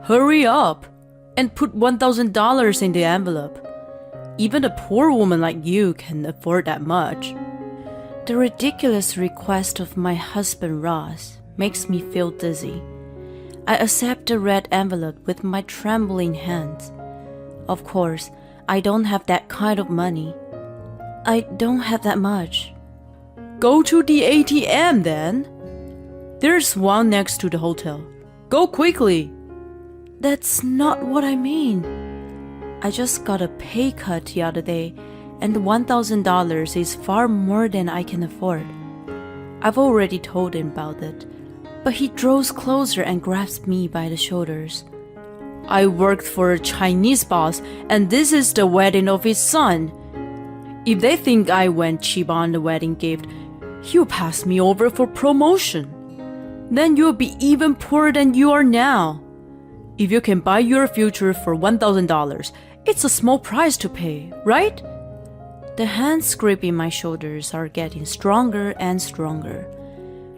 Hurry up and put $1,000 in the envelope. Even a poor woman like you can afford that much. The ridiculous request of my husband Ross makes me feel dizzy. I accept the red envelope with my trembling hands. Of course, I don't have that kind of money. I don't have that much. Go to the ATM then. There's one next to the hotel. Go quickly. That's not what I mean. I just got a pay cut the other day, and $1,000 is far more than I can afford. I've already told him about it, but he draws closer and grabs me by the shoulders. I worked for a Chinese boss, and this is the wedding of his son. If they think I went cheap on the wedding gift, he'll pass me over for promotion. Then you'll be even poorer than you are now. If you can buy your future for $1,000, it's a small price to pay, right? The hands gripping my shoulders are getting stronger and stronger.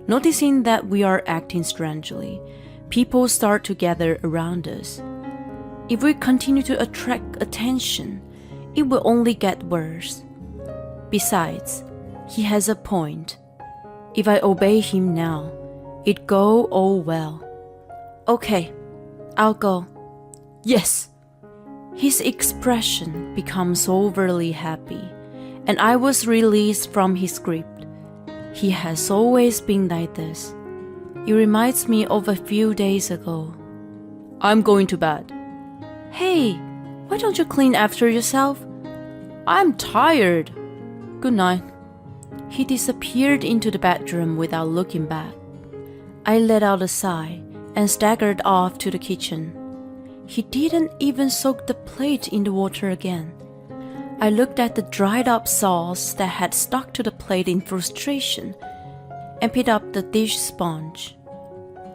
Noticing that we are acting strangely, people start to gather around us. If we continue to attract attention, it will only get worse. Besides, he has a point. If I obey him now, it'd go all well. Okay, I'll go. Yes! His expression becomes overly happy, and I was released from his grip. He has always been like this. It reminds me of a few days ago. I'm going to bed. Hey, why don't you clean after yourself? I'm tired. Good night. He disappeared into the bedroom without looking back. I let out a sigh and staggered off to the kitchen. He didn't even soak the plate in the water again. I looked at the dried up sauce that had stuck to the plate in frustration and picked up the dish sponge.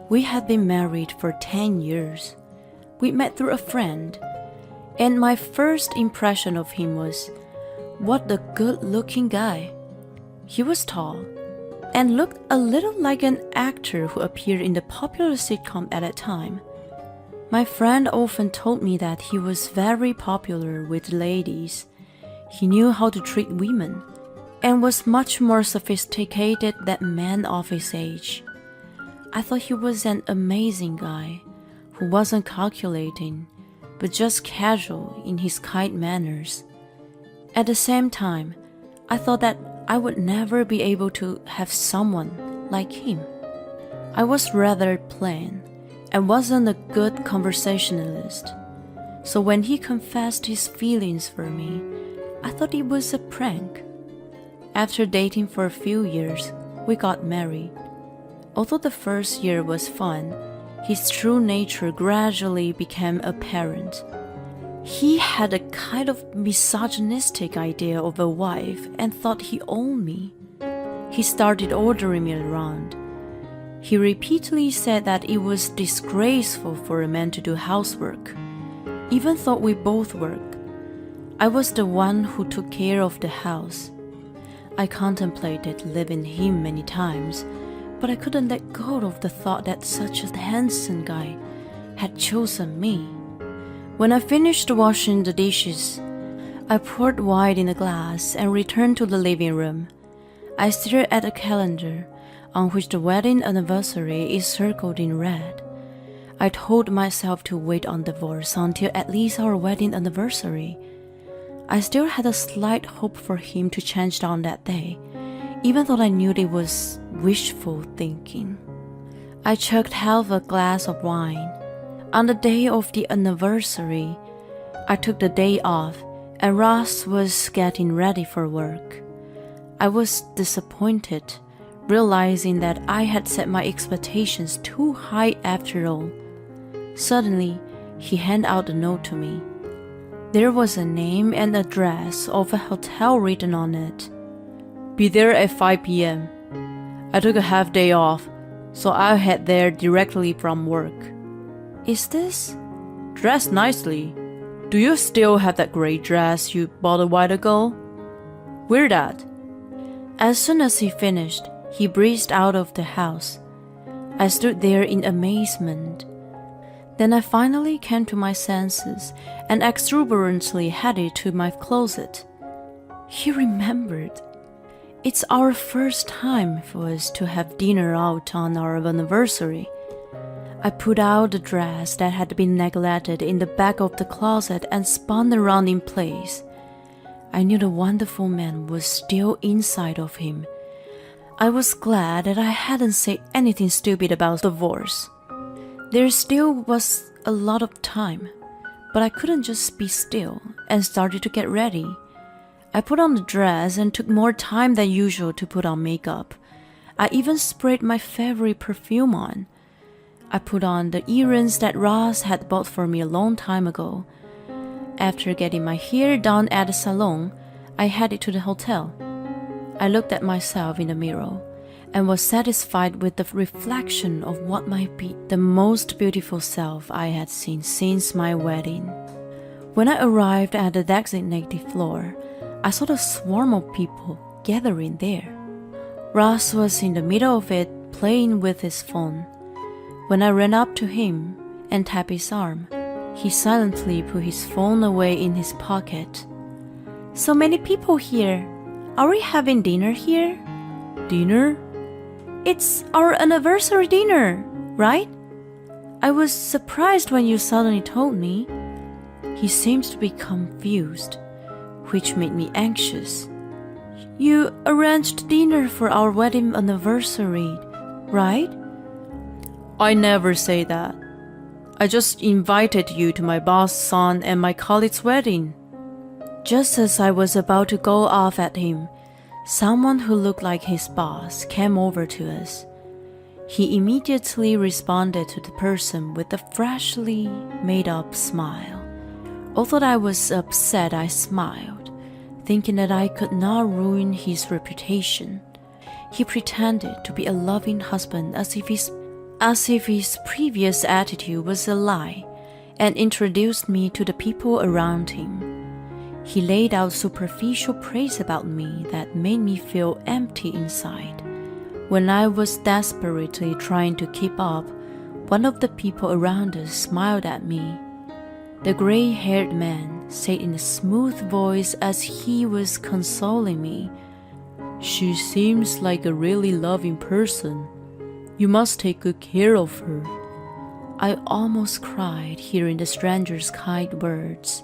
We had been married for 10 years. We met through a friend, and my first impression of him was, what a good-looking guy. He was tall and looked a little like an actor who appeared in the popular sitcom at that time. My friend often told me that he was very popular with ladies. He knew how to treat women and was much more sophisticated than men of his age. I thought he was an amazing guy who wasn't calculating, but just casual in his kind manners. At the same time, I thought that I would never be able to have someone like him. I was rather plain and wasn't a good conversationalist. So when he confessed his feelings for me, I thought it was a prank. After dating for a few years, we got married. Although the first year was fun, his true nature gradually became apparent. He had a kind of misogynistic idea of a wife and thought he owned me. He started ordering me around. He repeatedly said that it was disgraceful for a man to do housework, even though we both worked. I was the one who took care of the house. I contemplated leaving him many times, but I couldn't let go of the thought that such a handsome guy had chosen me. When I finished washing the dishes, I poured wine in a glass and returned to the living room. I stared at a calendar on which the wedding anniversary is circled in red. I told myself to wait on divorce until at least our wedding anniversary. I still had a slight hope for him to change on that day, even though I knew it was wishful thinking. I chugged half a glass of wine. On the day of the anniversary, I took the day off, and Ross was getting ready for work. I was disappointed, realizing that I had set my expectations too high after all. Suddenly, he handed out a note to me. There was a name and address of a hotel written on it. Be there at 5 p.m. I took a half day off, so I'll head there directly from work. Is this? Dress nicely. Do you still have that gray dress you bought a while ago? Wear that. As soon as he finished, he breezed out of the house. I stood there in amazement. Then I finally came to my senses and exuberantly headed to my closet. He remembered. It's our first time for us to have dinner out on our anniversary. I put out the dress that had been neglected in the back of the closet and spun around in place. I knew the wonderful man was still inside of him. I was glad that I hadn't said anything stupid about divorce. There still was a lot of time, but I couldn't just be still and started to get ready. I put on the dress and took more time than usual to put on makeup. I even sprayed my favorite perfume on. I put on the earrings that Ross had bought for me a long time ago. After getting my hair done at the salon, I headed to the hotel. I looked at myself in the mirror and was satisfied with the reflection of what might be the most beautiful self I had seen since my wedding. When I arrived at the designated floor, I saw a swarm of people gathering there. Ross was in the middle of it, playing with his phone. When I ran up to him and tapped his arm, he silently put his phone away in his pocket. So many people here. Are we having dinner here? Dinner? It's our anniversary dinner, right? I was surprised when you suddenly told me. He seemed to be confused, which made me anxious. You arranged dinner for our wedding anniversary, right? I never say that. I just invited you to my boss' son and my colleague's wedding. Just as I was about to go off at him, someone who looked like his boss came over to us. He immediately responded to the person with a freshly made-up smile. Although I was upset, I smiled, thinking that I could not ruin his reputation. He pretended to be a loving husband as if his previous attitude was a lie, and introduced me to the people around him. He laid out superficial praise about me that made me feel empty inside. When I was desperately trying to keep up, one of the people around us smiled at me. The gray-haired man said in a smooth voice as he was consoling me, "She seems like a really loving person. You must take good care of her." I almost cried hearing the stranger's kind words.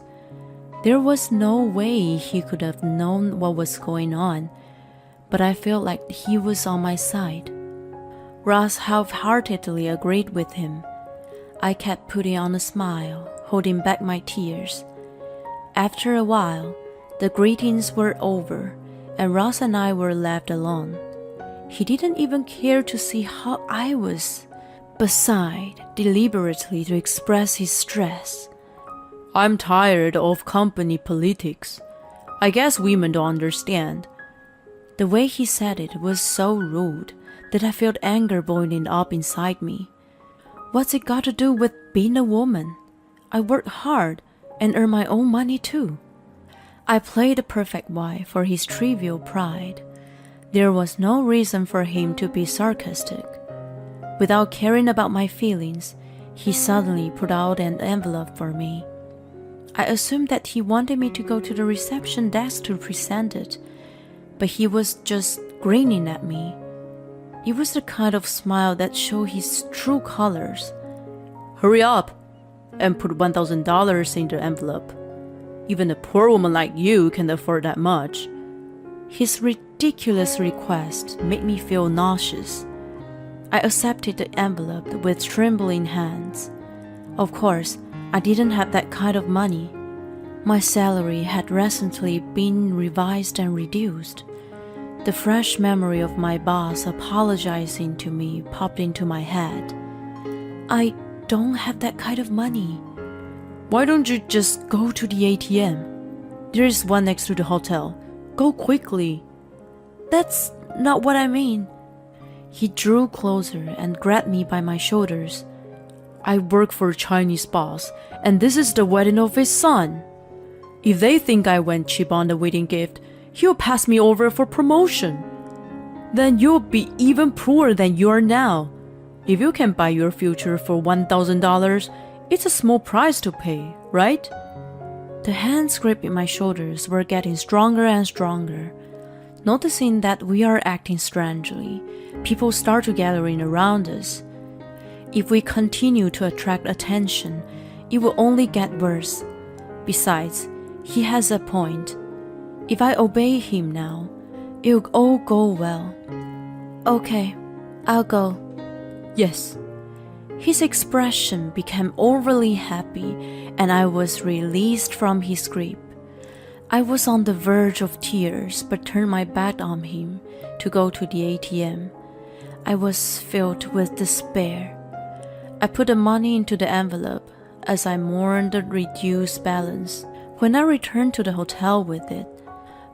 There was no way he could have known what was going on, but I felt like he was on my side. Ross half-heartedly agreed with him. I kept putting on a smile, holding back my tears. After a while, the greetings were over, and Ross and I were left alone. He didn't even care to see how I was, but sighed deliberately to express his stress. "I'm tired of company politics. I guess women don't understand." The way he said it was so rude that I felt anger boiling up inside me. What's it got to do with being a woman? I work hard and earn my own money too. I played the perfect wife for his trivial pride. There was no reason for him to be sarcastic. Without caring about my feelings, he suddenly put out an envelope for me. I assumed that he wanted me to go to the reception desk to present it, but he was just grinning at me. It was the kind of smile that showed his true colors. "Hurry up and put $1,000 in the envelope. Even a poor woman like you can afford that much." His ridiculous request made me feel nauseous. I accepted the envelope with trembling hands. Of course, I didn't have that kind of money. My salary had recently been revised and reduced. The fresh memory of my boss apologizing to me popped into my head. "I don't have that kind of money." "Why don't you just go to the ATM? There is one next to the hotel. Go quickly." "That's not what I mean." He drew closer and grabbed me by my shoulders. "I work for a Chinese boss, and this is the wedding of his son. If they think I went cheap on the wedding gift, he'll pass me over for promotion. Then you'll be even poorer than you are now. If you can buy your future for $1,000, It's a small price to pay, right? The hands gripping my shoulders were getting stronger and stronger. Noticing that we are acting strangely, people start to gather in around us. If we continue to attract attention, it will only get worse. Besides, he has a point. If I obey him now, it'll all go well. Okay, I'll go. Yes. His expression became overly happy, and I was released from his grip. I was on the verge of tears, but turned my back on him to go to the ATM. I was filled with despair. I put the money into the envelope as I mourned the reduced balance. When I returned to the hotel with it,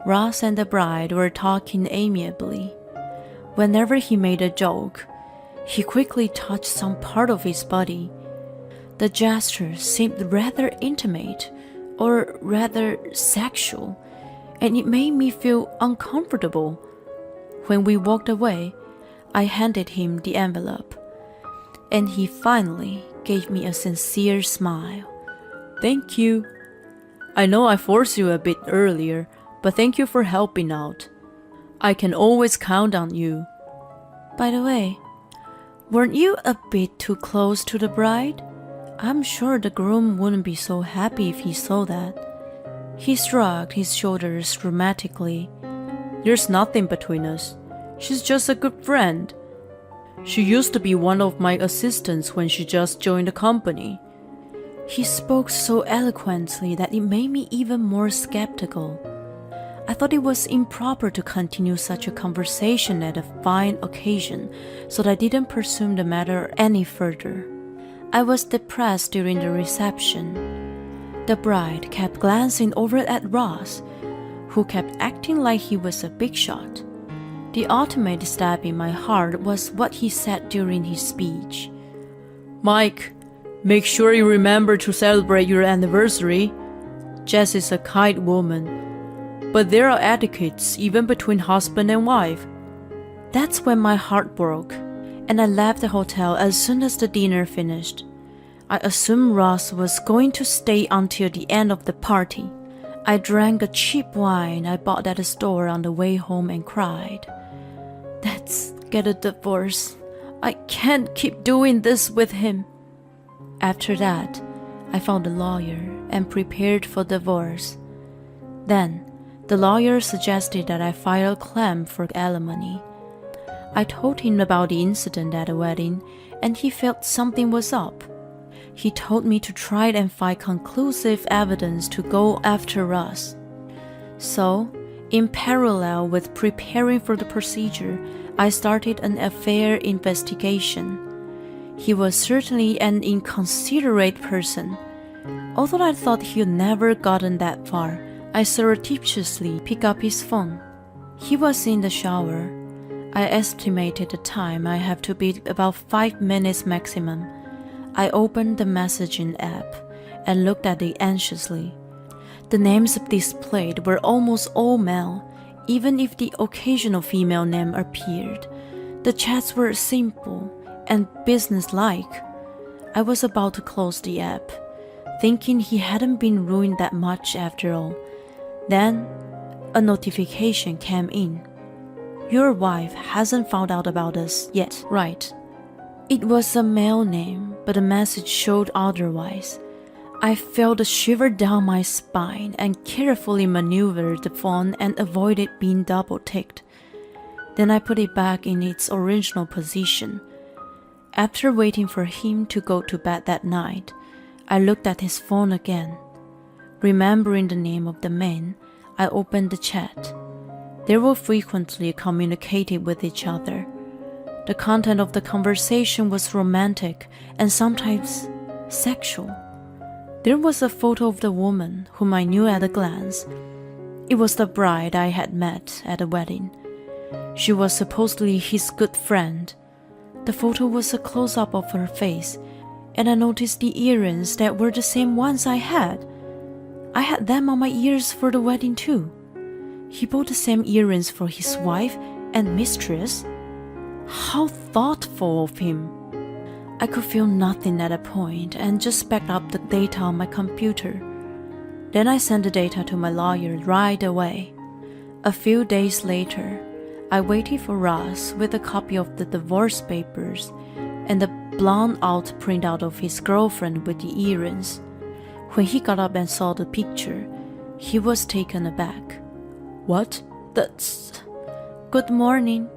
Ross and the bride were talking amiably. Whenever he made a joke, he quickly touched some part of his body. The gesture seemed rather intimate, or rather sexual, and it made me feel uncomfortable. When we walked away, I handed him the envelope, and he finally gave me a sincere smile. Thank you. I know I forced you a bit earlier, but thank you for helping out. I can always count on you. By the way, weren't you a bit too close to the bride? I'm sure the groom wouldn't be so happy if he saw that. He shrugged his shoulders dramatically. There's nothing between us. She's just a good friend. She used to be one of my assistants when she just joined the company. He spoke so eloquently that it made me even more skeptical. I thought it was improper to continue such a conversation at a fine occasion, so I didn't pursue the matter any further. I was depressed during the reception. The bride kept glancing over at Ross, who kept acting like he was a big shot. The ultimate stab in my heart was what he said during his speech. Mike, make sure you remember to celebrate your anniversary. Jess is a kind woman. But there are etiquettes even between husband and wife. That's when my heart broke, and I left the hotel as soon as the dinner finished. I assumed Ross was going to stay until the end of the party. I drank a cheap wine I bought at the store on the way home and cried. Let's get a divorce. I can't keep doing this with him. After that, I found a lawyer and prepared for divorce. Then, the lawyer suggested that I file a claim for alimony. I told him about the incident at the wedding, and he felt something was up. He told me to try and find conclusive evidence to go after Ross. So, in parallel with preparing for the procedure, I started an affair investigation. He was certainly an inconsiderate person. Although I thought he'd never gotten that far, I surreptitiously picked up his phone. He was in the shower. I estimated the time I have to be about 5 minutes maximum. I opened the messaging app and looked at it anxiously. The names displayed were almost all male, even if the occasional female name appeared. The chats were simple and businesslike. I was about to close the app, thinking he hadn't been ruined that much after all. Then, a notification came in. Your wife hasn't found out about us yet, right? It was a male name, but the message showed otherwise. I felt a shiver down my spine and carefully maneuvered the phone and avoided being double-ticked. Then I put it back in its original position. After waiting for him to go to bed that night, I looked at his phone again. Remembering the name of the man, I opened the chat. They were frequently communicating with each other. The content of the conversation was romantic and sometimes sexual. There was a photo of the woman whom I knew at a glance. It was the bride I had met at the wedding. She was supposedly his good friend. The photo was a close-up of her face, and I noticed the earrings that were the same ones I had. I had them on my ears for the wedding too. He bought the same earrings for his wife and mistress. How thoughtful of him. I could feel nothing at that point and just backed up the data on my computer. Then I sent the data to my lawyer right away. A few days later, I waited for Ross with a copy of the divorce papers and the blown-out printout of his girlfriend with the earrings. When he got up and saw the picture, he was taken aback. What? That's... Good morning.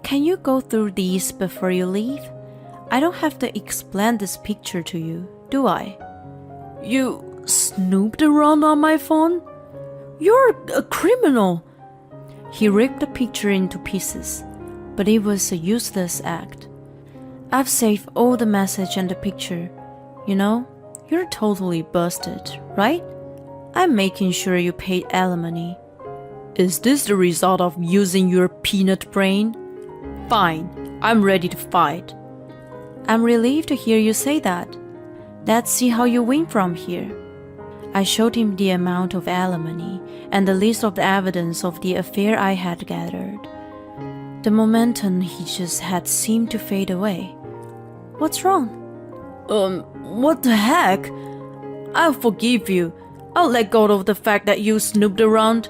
Can you go through these before you leave? I don't have to explain this picture to you, do I? You snooped around on my phone? You're a criminal! He ripped the picture into pieces, but it was a useless act. I've saved all the message and the picture. You know, you're totally busted, right? I'm making sure you paid alimony. Is this the result of using your peanut brain? Fine, I'm ready to fight. I'm relieved to hear you say that. Let's see how you win from here. I showed him the amount of alimony and the list of the evidence of the affair I had gathered. The momentum he just had seemed to fade away. What's wrong? What the heck? I'll forgive you. I'll let go of the fact that you snooped around.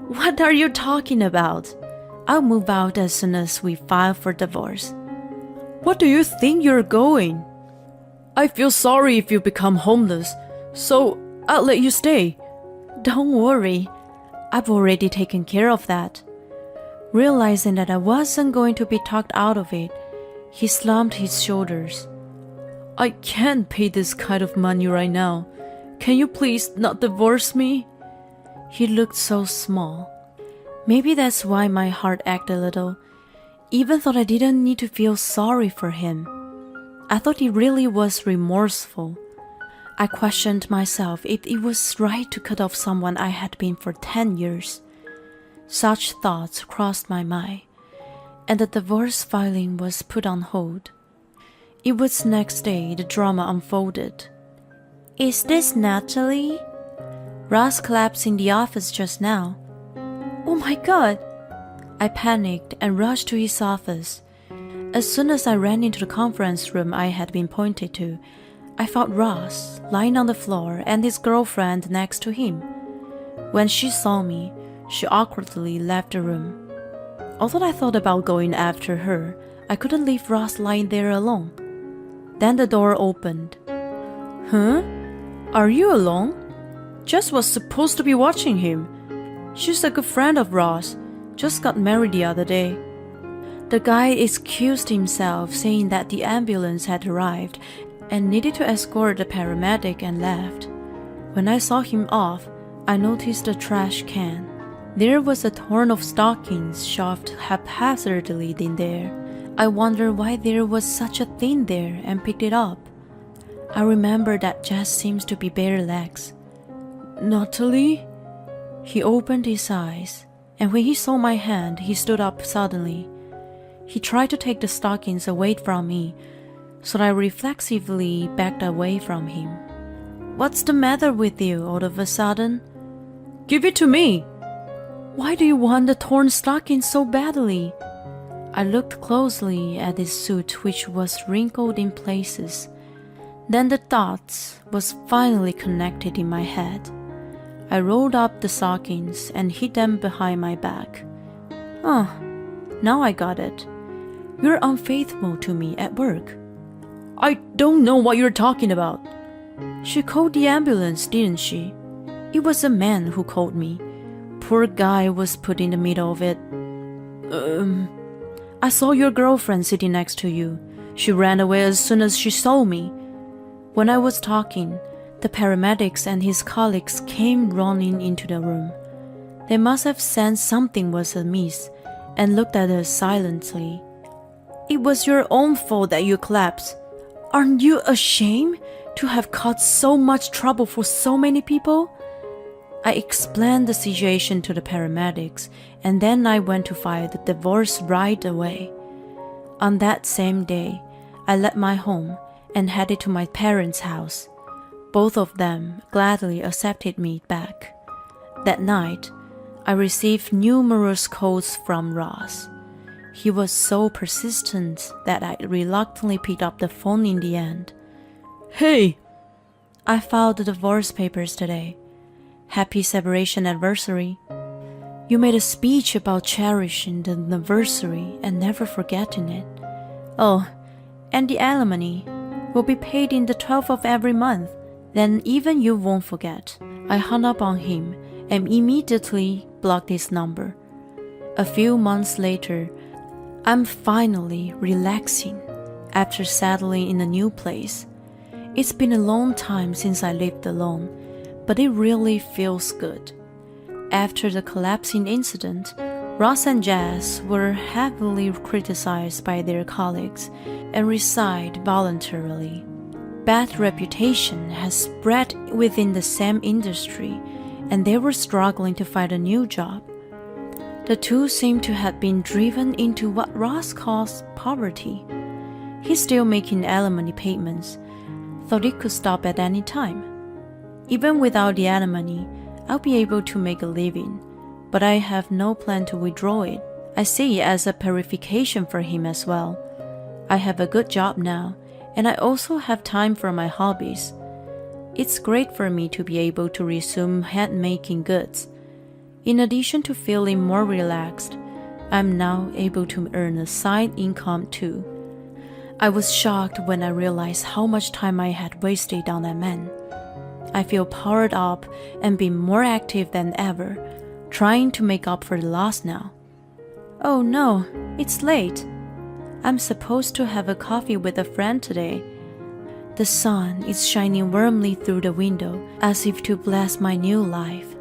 What are you talking about? I'll move out as soon as we file for divorce. What do you think you're going? I feel sorry if you become homeless, so I'll let you stay. Don't worry. I've already taken care of that. Realizing that I wasn't going to be talked out of it, he slumped his shoulders. I can't pay this kind of money right now. Can you please not divorce me? He looked so small. Maybe that's why my heart ached a little, even though I didn't need to feel sorry for him. I thought he really was remorseful. I questioned myself if it was right to cut off someone I had been for 10 years. Such thoughts crossed my mind, and the divorce filing was put on hold. It was next day the drama unfolded. Is this Natalie? Ross collapsed in the office just now. Oh my God! I panicked and rushed to his office. As soon as I ran into the conference room I had been pointed to, I found Ross lying on the floor and his girlfriend next to him. When she saw me, she awkwardly left the room. Although I thought about going after her, I couldn't leave Ross lying there alone. Then the door opened. Huh? Are you alone? Jess was supposed to be watching him. She's a good friend of Ross. Just got married the other day. The guy excused himself, saying that the ambulance had arrived and needed to escort the paramedic, and left. When I saw him off, I noticed a trash can. There was a torn of stockings shoved haphazardly in there. I wondered why there was such a thing there and picked it up. I remembered that Jess seems to be bare legs. Natalie? He opened his eyes, and when he saw my hand, he stood up suddenly. He tried to take the stockings away from me, so I reflexively backed away from him. What's the matter with you all of a sudden? Give it to me! Why do you want the torn stockings so badly? I looked closely at his suit, which was wrinkled in places. Then the dots was finally connected in my head. I rolled up the stockings and hid them behind my back. Now I got it. You're unfaithful to me at work. I don't know what you're talking about. She called the ambulance, didn't she? It was a man who called me. Poor guy was put in the middle of it. I saw your girlfriend sitting next to you. She ran away as soon as she saw me. When I was talking, the paramedics and his colleagues came running into the room. They must have sensed something was amiss and looked at us silently. It was your own fault that you collapsed. Aren't you ashamed to have caused so much trouble for so many people? I explained the situation to the paramedics, and then I went to file the divorce right away. On that same day, I left my home and headed to my parents' house. Both of them gladly accepted me back. That night, I received numerous calls from Ross. He was so persistent that I reluctantly picked up the phone in the end. Hey! I filed the divorce papers today. Happy separation anniversary. You made a speech about cherishing the anniversary and never forgetting it. Oh, and the alimony will be paid in the 12th of every month. Then even you won't forget. I hung up on him and immediately blocked his number. A few months later, I'm finally relaxing after settling in a new place. It's been a long time since I lived alone, but it really feels good. After the collapsing incident, Ross and Jazz were heavily criticized by their colleagues and resigned voluntarily. Bad reputation has spread within the same industry, and they were struggling to find a new job. The two seem to have been driven into what Ross calls poverty. He's still making alimony payments, thought it could stop at any time. Even without the alimony, I'll be able to make a living, but I have no plan to withdraw it. I see it as a purification for him as well. I have a good job now, and I also have time for my hobbies. It's great for me to be able to resume hand-making goods. In addition to feeling more relaxed, I'm now able to earn a side income too. I was shocked when I realized how much time I had wasted on that man. I feel powered up and being more active than ever, trying to make up for the loss now. Oh no, it's late. I'm supposed to have a coffee with a friend today. The sun is shining warmly through the window as if to bless my new life.